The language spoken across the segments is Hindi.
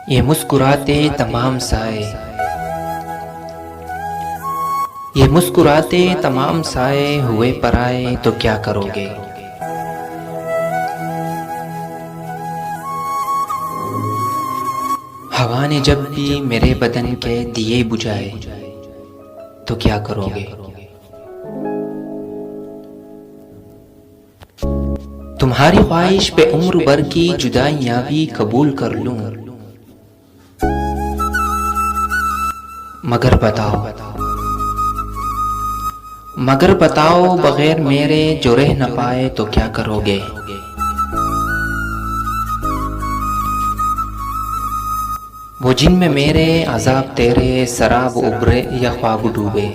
ये मुस्कुराते तमाम साए, ये मुस्कुराते तमाम साए हुए पराए तो क्या करोगे। हवा ने जब भी मेरे बदन के दिए बुझाए तो क्या करोगे। तुम्हारी ख्वाहिश पे उम्र भर की जुदाइयां भी कबूल कर लूं, मगर बताओ बगैर मेरे जो रह न पाए तो क्या करोगे। वो जिनमें मेरे अजाब तेरे शराब उभरे या ख्वाब डूबे।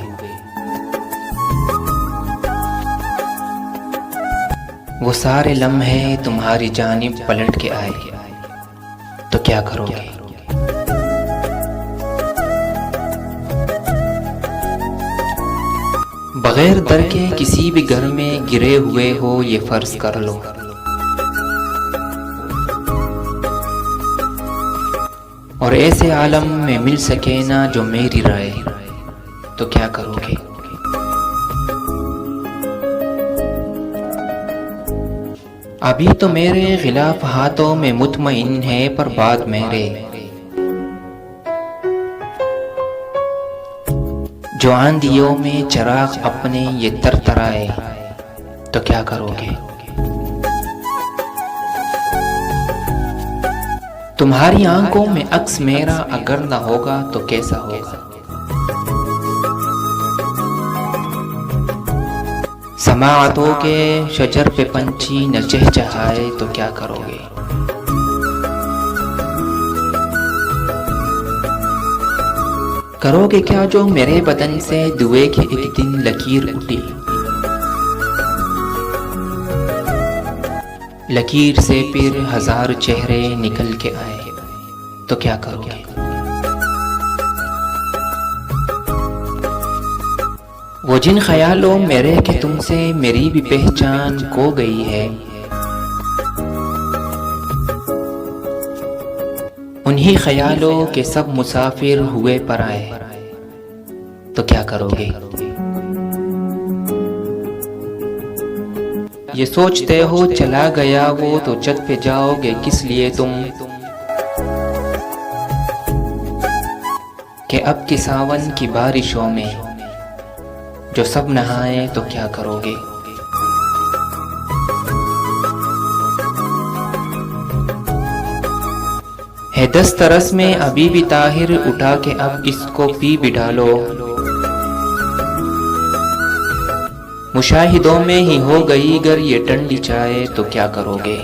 वो सारे लम्हे तुम्हारी जानिब पलट के आए तो क्या करोगे। बगैर दर के किसी भी घर में गिरे हुए हो ये फर्ज कर लो, और ऐसे आलम में मिल सके ना जो मेरी राय तो क्या करोगे। अभी तो मेरे खिलाफ हाथों में मुतमईन है पर बाद मेरे, जो आंधियों में चराग अपने ये तरतराए तो क्या करोगे। तुम्हारी आंखों में अक्स मेरा अगर न होगा तो कैसा होगा। समाअतों के शजर पे पंछी न चहचहाए तो क्या करोगे। करोगे क्या जो मेरे बदन से दुए की एक दिन लकीर उठी, लकीर से फिर हजार चेहरे निकल के आए तो क्या करोगे। वो जिन ख्यालों मेरे के तुमसे मेरी भी पहचान खो गई है, उन्हीं ख्यालों के सब मुसाफिर हुए पर आए तो क्या करोगे। ये सोचते हो चला गया वो तो छत पे जाओगे किस लिए तुम, कि अब की सावन की बारिशों में जो सब नहाए तो क्या करोगे। है दस्तरस में अभी भी ताहिर उठा के अब इसको पी भी डालो, मुशाहिदों में ही हो गई गर ये ठंडी चाय तो क्या करोगे।